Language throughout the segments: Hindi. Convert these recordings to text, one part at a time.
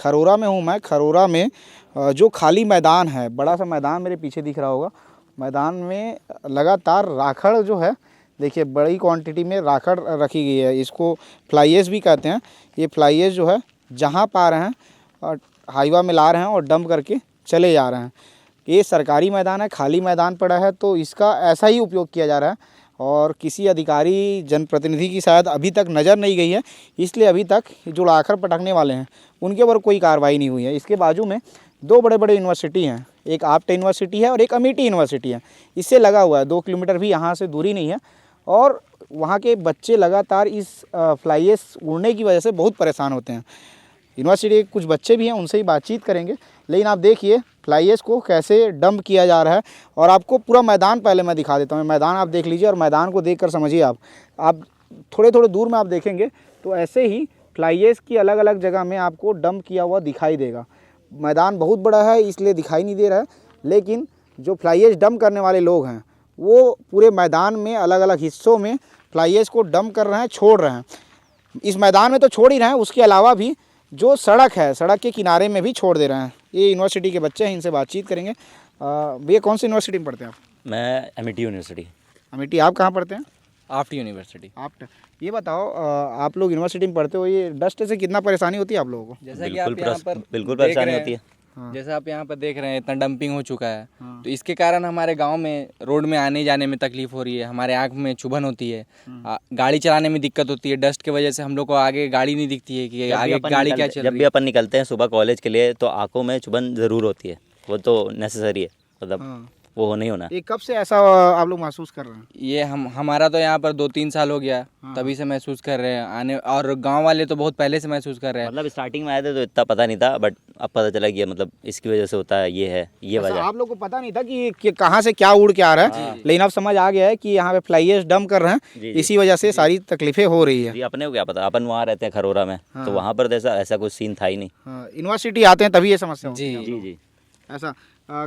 खरोरा में हूँ मैं। खरोरा में जो खाली मैदान है, बड़ा सा मैदान मेरे पीछे दिख रहा होगा, मैदान में लगातार राखड़ जो है, देखिए बड़ी क्वांटिटी में राखड़ रखी गई है। इसको फ्लाई ऐश भी कहते हैं। ये फ्लाई ऐश जो है जहाँ पा रहे हैं और हाईवा में ला रहे हैं और डंप करके चले जा रहे हैं। ये सरकारी मैदान है, खाली मैदान पड़ा है, तो इसका ऐसा ही उपयोग किया जा रहा है और किसी अधिकारी जनप्रतिनिधि की शायद अभी तक नज़र नहीं गई है, इसलिए अभी तक जो राखड़ पटकने वाले हैं उनके ऊपर कोई कार्रवाई नहीं हुई है। इसके बाजू में दो बड़े बड़े यूनिवर्सिटी हैं, एक आप्ट यूनिवर्सिटी है और एक अमेठी यूनिवर्सिटी है। इससे लगा हुआ है, 2 किलोमीटर भी यहाँ से दूरी नहीं है और वहाँ के बच्चे लगातार इस फ्लाई ऐश उड़ने की वजह से बहुत परेशान होते हैं। यूनिवर्सिटी के कुछ बच्चे भी हैं, उनसे ही बातचीत करेंगे। लेकिन आप देखिए फ्लाई ऐश को कैसे डंप किया जा रहा है और आपको पूरा मैदान पहले मैं दिखा देता हूँ। मैदान आप देख लीजिए और मैदान को देखकर समझिए आप थोड़े थोड़े दूर में आप देखेंगे तो ऐसे ही फ्लाई ऐश की अलग अलग जगह में आपको डंप किया हुआ दिखाई देगा। मैदान बहुत बड़ा है इसलिए दिखाई नहीं दे रहा है, लेकिन जो फ्लाई ऐश डंप करने वाले लोग हैं वो पूरे मैदान में अलग अलग हिस्सों में फ्लाई ऐश को डंप कर रहे हैं, छोड़ रहे हैं। इस मैदान में तो छोड़ ही रहे हैं, उसके अलावा भी जो सड़क है, सड़क के किनारे में भी छोड़ दे रहे हैं। ये यूनिवर्सिटी के बच्चे हैं, इनसे बातचीत करेंगे। भैया कौन सी यूनिवर्सिटी में पढ़ते हैं आप? मैं अमेठी यूनिवर्सिटी। अमेठी। आप कहाँ पढ़ते हैं? आप्ट यूनिवर्सिटी। आप्ट। ये बताओ आप लोग यूनिवर्सिटी में पढ़ते हो, ये डस्ट से कितना परेशानी होती है आप लोगों को? जैसा कि आप यहाँ पर बिल्कुल परेशानी होती है। जैसा आप यहाँ पर देख रहे हैं इतना डंपिंग हो चुका है, तो इसके कारण हमारे गांव में रोड में आने जाने में तकलीफ हो रही है, हमारे आँख में चुभन होती है, गाड़ी चलाने में दिक्कत होती है। डस्ट की वजह से हम लोग को आगे गाड़ी नहीं दिखती है कि आगे गाड़ी क्या चल रही है। जब भी अपन निकलते हैं सुबह कॉलेज के लिए तो आंखों में चुभन ज़रूर होती है, वो तो नेसेसरी है, मतलब वो होना ही होना। ये कब से ऐसा आप लोग महसूस कर रहे हैं? ये हमारा तो यहाँ पर 2-3 साल हो गया, तभी से महसूस कर रहे हैं आने, और गांव वाले तो बहुत पहले से महसूस कर रहे हैं। मतलब स्टार्टिंग में आए थे तो इतना पता नहीं था, बट अब पता चला कि मतलब इसकी वजह से होता है, ये है ये वजह। आप लोग को पता नहीं था कि कहाँ से क्या उड़ के आ रहा है, लेकिन अब समझ आ गया है कि यहाँ पे फ्लाई ऐश डंप कर रहे हैं, इसी वजह से सारी तकलीफें हो रही है। जी, अपने को क्या पता, अपन वहाँ रहते हैं खरोरा में, तो वहाँ पर ऐसा कुछ सीन था ही नहीं। यूनिवर्सिटी आते हैं तभी ये समस्या होती है। जी जी। ऐसा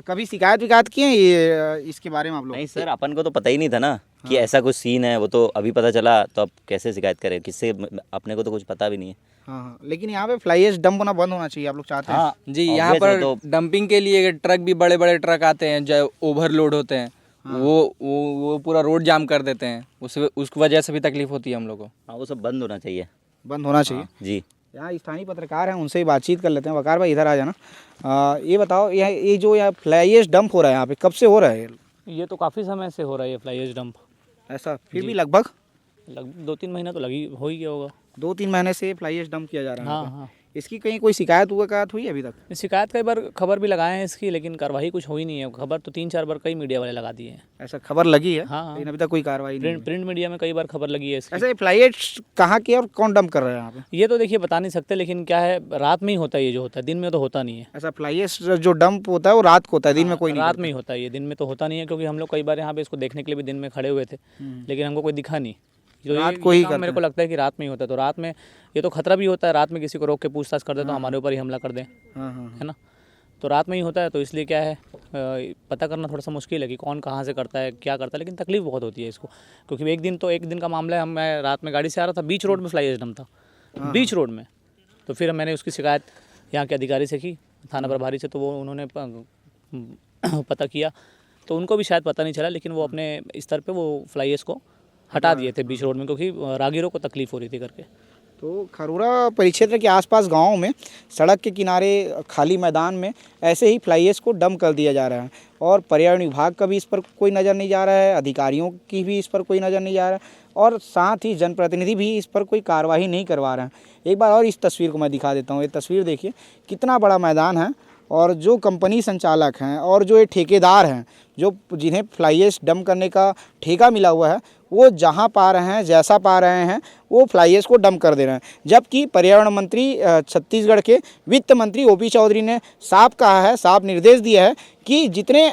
कभी शिकायत किए ये इसके बारे में आप लोग? नहीं सर, अपन को तो पता ही नहीं था ना कि ऐसा कुछ सीन है, वो तो अभी पता चला, तो अब कैसे शिकायत करें, किससे, अपने को तो कुछ पता भी नहीं है। हाँ, लेकिन यहाँ पे फ्लाई ऐश डंप होना बंद होना चाहिए, आप लोग चाहते हैं? हाँ जी, यहाँ पर डंपिंग के लिए ट्रक भी बड़े बड़े ट्रक आते हैं जो ओवरलोड होते हैं, वो पूरा रोड जाम कर देते हैं, उस वजह से भी तकलीफ होती है हम लोग को। हाँ, वो सब बंद होना चाहिए। बंद होना चाहिए जी। यहाँ स्थानीय पत्रकार हैं, उनसे ही बातचीत कर लेते हैं। वकार भाई इधर आ जाना। ये बताओ ये जो यहाँ फ्लाई ऐश डंप हो रहा है यहाँ पे, कब से हो रहा है? ये तो काफ़ी समय से हो रहा है ये फ्लाई ऐश डंप। ऐसा फिर भी लगभग 2-3 महीना तो हो ही गया होगा। 2-3 महीने से फ्लाई ऐश डंप किया जा रहा है। हाँ। इसकी कहीं कोई शिकायत हुई अभी तक? शिकायत कई बार खबर भी लगाए हैं इसकी, लेकिन कार्रवाई कुछ हो ही नहीं है। खबर तो 3-4 बार कई मीडिया वाले लगा दिए हैं। ऐसा खबर लगी है? हाँ। लेकिन अभी तक कोई कार्रवाई नहीं। प्रिंट मीडिया में कई बार खबर लगी है इसकी। ऐसे फ्लाई ऐश कहाँ की और कौन डंप कर रहा है यहाँ पे? ये तो देखिए बता नहीं सकते, लेकिन क्या है, रात में ही होता है ये जो होता है, दिन में तो होता नहीं है। ऐसा फ्लाई ऐश जो डंप होता है वो रात को होता है, दिन में कोई नहीं? रात में ही होता है ये, दिन में तो होता नहीं है, क्योंकि हम लोग कई बार यहाँ पे इसको देखने के लिए भी दिन में खड़े हुए थे, लेकिन हमको कोई दिखा नहीं। तो रात को ही मेरे को लगता है कि रात में ही होता है। तो रात में ये तो खतरा भी होता है, रात में किसी को रोक के पूछताछ कर दे तो हमारे ऊपर ही हमला कर दें, है ना। तो रात में ही होता है, तो इसलिए क्या है, पता करना थोड़ा सा मुश्किल है कि कौन कहाँ से करता है, क्या करता है। लेकिन तकलीफ बहुत होती है इसको, क्योंकि एक दिन का मामला है। मैं रात में गाड़ी से आ रहा था, बीच रोड में फ्लाई ऐश डंप था, बीच रोड में। तो फिर मैंने उसकी शिकायत यहाँ के अधिकारी से की, थाना प्रभारी से, तो वो उन्होंने पता किया, तो उनको भी शायद पता नहीं चला, लेकिन वो अपने स्तर पे वो फ्लाई ऐश को हटा दिए थे बीच रोड में, क्योंकि राहगीरों को तकलीफ हो रही थी करके। तो खरोरा परिक्षेत्र के आसपास गांवों में सड़क के किनारे खाली मैदान में ऐसे ही फ्लाई ऐश को डंप कर दिया जा रहा है और पर्यावरण विभाग का भी इस पर कोई नज़र नहीं जा रहा है, अधिकारियों की भी इस पर कोई नज़र नहीं जा रहा है और साथ ही जनप्रतिनिधि भी इस पर कोई कार्रवाई नहीं करवा रहे हैं। एक बार और इस तस्वीर को मैं दिखा देता हूँ। ये तस्वीर देखिए कितना बड़ा मैदान है और जो कंपनी संचालक हैं और जो ये ठेकेदार हैं, जो जिन्हें फ्लाई ऐश डंप करने का ठेका मिला हुआ है, वो जहां पा रहे हैं, जैसा पा रहे हैं, वो फ्लाई ऐश को डंप कर दे रहे हैं। जबकि पर्यावरण मंत्री छत्तीसगढ़ के वित्त मंत्री ओपी चौधरी ने साफ कहा है, साफ निर्देश दिया है कि जितने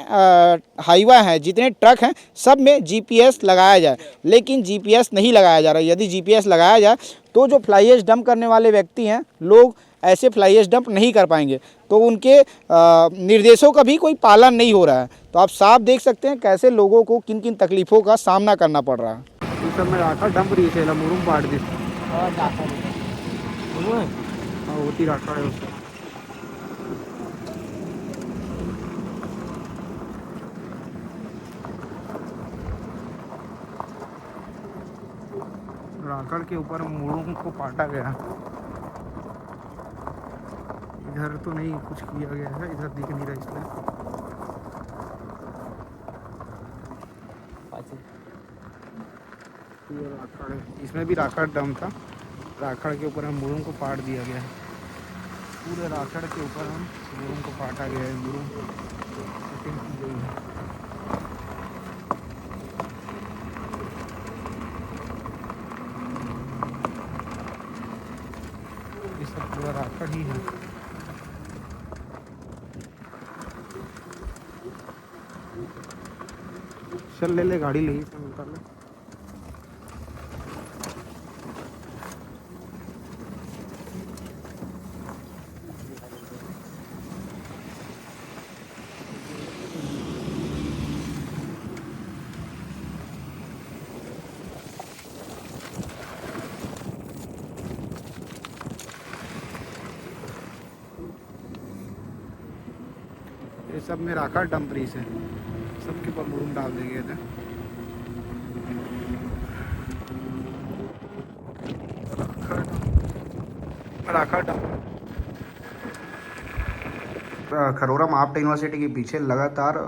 हाईवा हैं, जितने ट्रक हैं, सब में जीपीएस लगाया जाए। लेकिन जीपीएस नहीं लगाया जा रहा है। यदि जीपीएस लगाया जाए तो जो फ्लाई ऐश डंप करने वाले व्यक्ति हैं, लोग ऐसे फ्लाई ऐश डंप नहीं कर पाएंगे, तो उनके निर्देशों का भी कोई पालन नहीं हो रहा है। तो आप साफ देख सकते हैं कैसे लोगों को किन किन तकलीफ़ों का सामना करना पड़ रहा है। इस सब में राखा डंप रही है मुरुम पाट दी होती राखा है उसको। राकड़ के ऊपर मुड़ों को पाटा गया। इधर तो नहीं कुछ किया गया है, इधर दिख नहीं रहा इसलिए। ये राकड़ है, इसमें भी राकड़ डम था। राकड़ के ऊपर हम मुड़ों को पाट दिया गया है। पूरे राकड़ के ऊपर हम मुड़ों को पाटा गया है, मुड़ों कटिंग की गई है। ये सब पूरा राकड़ ही है। चल ले गाड़ी ले उतर ले। ये सब में राकड़ डंपरी से सबके ऊपर मुरूम डाल दिए गए थे। राकड़ खरोरा महाराष्ट्र यूनिवर्सिटी के पीछे लगातार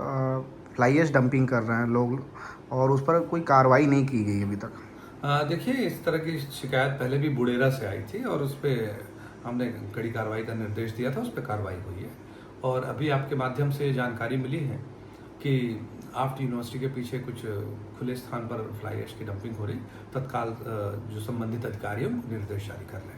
फ्लाई ऐश डंपिंग कर रहे हैं लोग, और उस पर कोई कार्रवाई नहीं की गई अभी तक। देखिए, इस तरह की शिकायत पहले भी बुडेरा से आई थी और उस पर हमने कड़ी कार्रवाई का निर्देश दिया था, उस पर कार्रवाई हुई है। और अभी आपके माध्यम से जानकारी मिली है कि आफ्ट यूनिवर्सिटी के पीछे कुछ खुले स्थान पर फ्लाई ऐश की डंपिंग हो रही। तत्काल जो संबंधित अधिकारी हैं उनको निर्देश जारी कर रहे हैं।